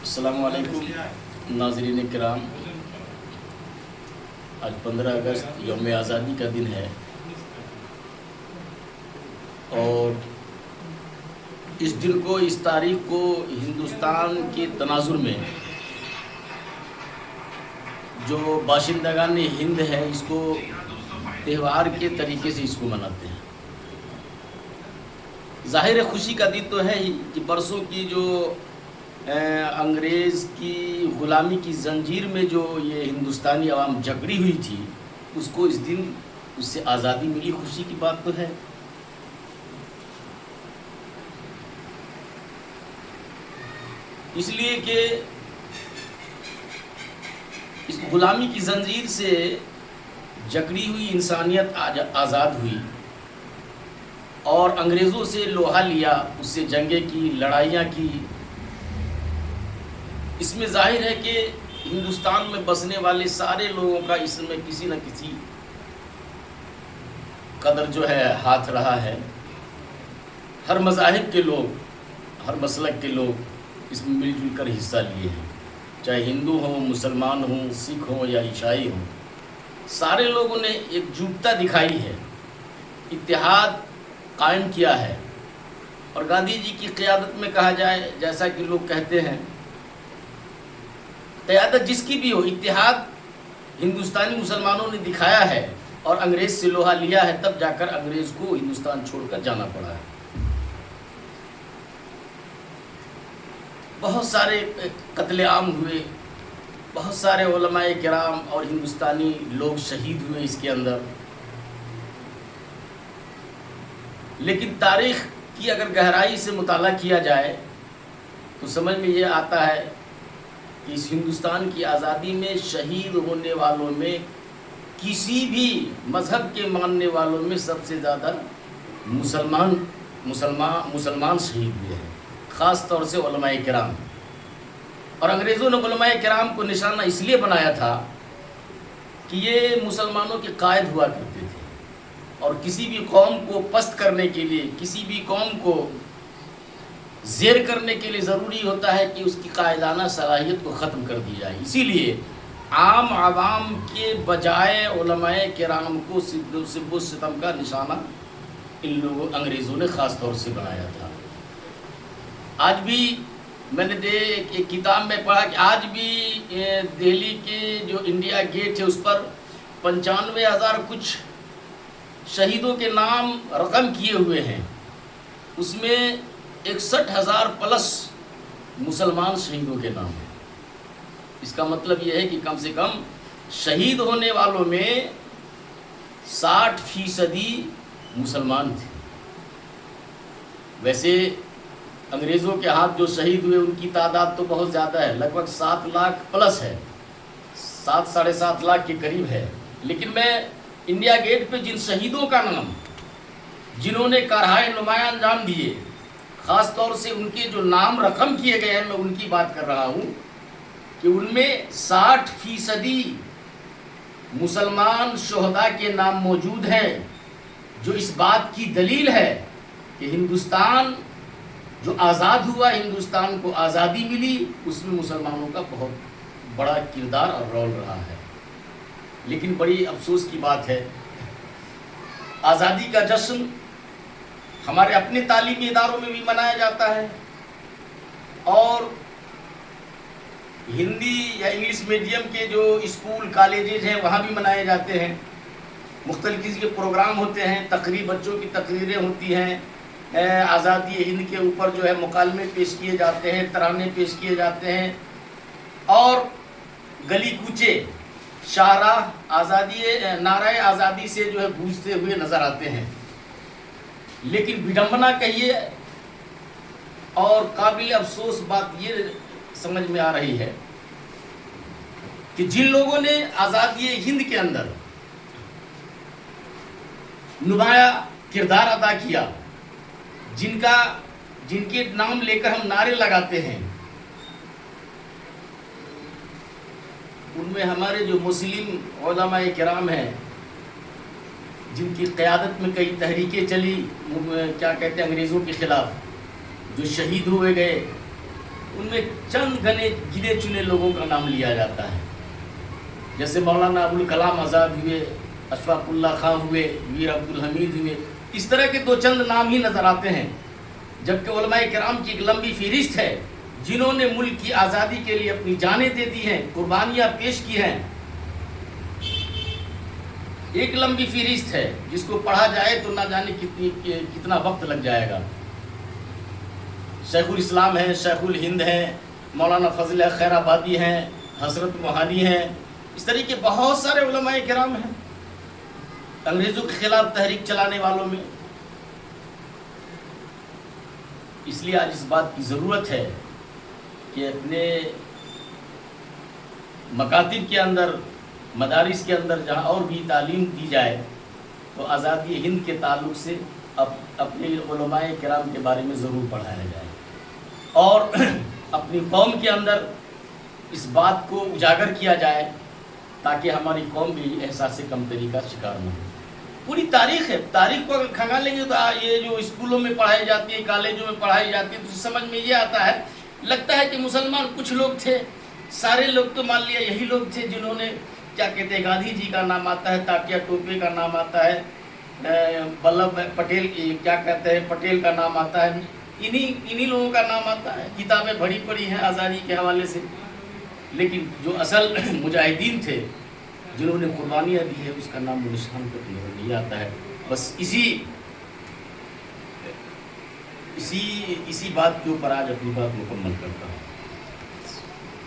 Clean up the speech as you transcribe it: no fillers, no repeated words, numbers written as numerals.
السلام علیکم ناظرین کرام، آج 15 اگست یوم آزادی کا دن ہے اور اس دن کو، اس تاریخ کو ہندوستان کے تناظر میں جو باشندگان ہند ہے اس کو تہوار کے طریقے سے اس کو مناتے ہیں۔ ظاہر خوشی کا دن تو ہے ہی کہ برسوں کی جو انگریز کی غلامی کی زنجیر میں جو یہ ہندوستانی عوام جکڑی ہوئی تھی، اس کو اس دن اس سے آزادی ملی، خوشی کی بات تو ہے۔ اس لیے کہ اس غلامی کی زنجیر سے جکڑی ہوئی انسانیت آزاد ہوئی اور انگریزوں سے لوہا لیا، اس سے جنگیں کی، لڑائیاں کی۔ اس میں ظاہر ہے کہ ہندوستان میں بسنے والے سارے لوگوں کا اس میں کسی نہ کسی قدر جو ہے ہاتھ رہا ہے۔ ہر مذاہب کے لوگ، ہر مسلک کے لوگ اس میں مل جل کر حصہ لیے ہیں، چاہے ہندو ہوں، مسلمان ہوں، سکھ ہوں یا عیسائی ہوں۔ سارے لوگوں نے ایک جھوٹتا دکھائی ہے، اتحاد قائم کیا ہے۔ اور گاندھی جی کی قیادت میں کہا جائے، جیسا کہ لوگ کہتے ہیں، قیادت جس کی بھی ہو، اتحاد ہندوستانی مسلمانوں نے دکھایا ہے اور انگریز سے لوہا لیا ہے، تب جا کر انگریز کو ہندوستان چھوڑ کر جانا پڑا ہے۔ بہت سارے قتل عام ہوئے، بہت سارے علماء کرام اور ہندوستانی لوگ شہید ہوئے اس کے اندر۔ لیکن تاریخ کی اگر گہرائی سے مطالعہ کیا جائے تو سمجھ میں یہ آتا ہے کہ اس ہندوستان کی آزادی میں شہید ہونے والوں میں، کسی بھی مذہب کے ماننے والوں میں سب سے زیادہ مسلمان شہید ہوئے ہیں، خاص طور سے علماء کرام۔ اور انگریزوں نے علماء کرام کو نشانہ اس لیے بنایا تھا کہ یہ مسلمانوں کے قائد ہوا کرتے تھے، اور کسی بھی قوم کو پست کرنے کے لیے، کسی بھی قوم کو زیر کرنے کے لیے ضروری ہوتا ہے کہ اس کی قائدانہ صلاحیت کو ختم کر دی جائے۔ اسی لیے عام عوام کے بجائے علماء کرام کو سب و ستم کا نشانہ ان لوگوں انگریزوں نے خاص طور سے بنایا تھا۔ آج بھی میں نے ایک کتاب میں پڑھا کہ آج بھی دہلی کے جو انڈیا گیٹ ہے اس پر 95,000 کچھ شہیدوں کے نام رقم کیے ہوئے ہیں، اس میں 61,000 پلس مسلمان شہیدوں کے نام ہیں۔ اس کا مطلب یہ ہے کہ کم سے کم شہید ہونے والوں میں 60% مسلمان تھے۔ ویسے انگریزوں کے ہاتھ جو شہید ہوئے ان کی تعداد تو بہت زیادہ ہے، لگ بھگ 7 لاکھ پلس ہے، 7-7.5 لاکھ کے قریب ہے۔ لیکن میں انڈیا گیٹ پہ جن شہیدوں کا نام، جنہوں نے کارہائے نمایاں انجام دیے، خاص طور سے ان کے جو نام رقم کیے گئے ہیں، میں ان کی بات کر رہا ہوں کہ ان میں 60% مسلمان شہداء کے نام موجود ہیں، جو اس بات کی دلیل ہے کہ ہندوستان جو آزاد ہوا، ہندوستان کو آزادی ملی، اس میں مسلمانوں کا بہت بڑا کردار اور رول رہا ہے۔ لیکن بڑی افسوس کی بات ہے، آزادی کا جشن ہمارے اپنے تعلیمی اداروں میں بھی منایا جاتا ہے، اور ہندی یا انگلش میڈیم کے جو اسکول کالجز ہیں وہاں بھی منائے جاتے ہیں۔ مختلف قسم کے پروگرام ہوتے ہیں، بچوں کی تقریریں ہوتی ہیں، آزادی ہند کے اوپر جو ہے مکالمے پیش کیے جاتے ہیں، ترانے پیش کیے جاتے ہیں، اور گلی کوچے شاہراہ آزادی، نعرہ آزادی سے جو ہے گونجتے ہوئے نظر آتے ہیں۔ لیکن بڈمبنا کہیے اور قابل افسوس بات یہ سمجھ میں آ رہی ہے کہ جن لوگوں نے آزادی ہند کے اندر نمایاں کردار ادا کیا، جن کے نام لے کر ہم نعرے لگاتے ہیں، ان میں ہمارے جو مسلم علماء کرام ہیں، جن کی قیادت میں کئی تحریکیں چلی، کیا کہتے ہیں، انگریزوں کے خلاف، جو شہید ہوئے گئے، ان میں چند گنے چنے لوگوں کا نام لیا جاتا ہے، جیسے مولانا ابوالکلام آزاد ہوئے، اشفاق اللہ خان ہوئے، میر عبدالحمید ہوئے، اس طرح کے دو چند نام ہی نظر آتے ہیں، جبکہ علماء کرام کی ایک لمبی فہرست ہے جنہوں نے ملک کی آزادی کے لیے اپنی جانیں دے دی ہیں، قربانیاں پیش کی ہیں۔ ایک لمبی فہرست ہے جس کو پڑھا جائے تو نہ جانے کتنا وقت لگ جائے گا۔ شیخ الاسلام ہیں، شیخ الہند ہیں، مولانا فضل خیر آبادی ہیں، حضرت موہانی ہیں، اس طرح کے بہت سارے علماء کرام ہیں انگریزوں کے خلاف تحریک چلانے والوں میں۔ اس لیے آج اس بات کی ضرورت ہے کہ اپنے مکاتب کے اندر، مدارس کے اندر جہاں اور بھی تعلیم دی جائے تو آزادی ہند کے تعلق سے اپنے علماء کرام کے بارے میں ضرور پڑھایا جائے، اور اپنی قوم کے اندر اس بات کو اجاگر کیا جائے تاکہ ہماری قوم بھی احساس کمتری کا شکار نہ ہو۔ پوری تاریخ ہے، تاریخ کو اگر کھنگال لیں گے تو یہ جو اسکولوں میں پڑھائی جاتی ہے، کالجوں میں پڑھائی جاتی ہے، تو سمجھ میں یہ آتا ہے، لگتا ہے کہ مسلمان کچھ لوگ تھے، سارے لوگ تو مان لیا یہی لوگ تھے جنہوں نے کیا کہتے ہیں، گاندھی جی کا نام آتا ہے، تاکیا ٹوپے کا نام آتا ہے، ولبھ پٹیل کیا کہتے ہیں، پٹیل کا نام آتا ہے، انہی لوگوں کا نام آتا ہے، کتابیں بڑی پڑی ہیں آزادی کے حوالے سے، لیکن جو اصل مجاہدین تھے جنہوں نے قربانیاں دی ہے اس کا نام و نشان کو نہیں آتا ہے۔ بس اسی بات کے اوپر آج اپنی بات مکمل کرتا ہوں۔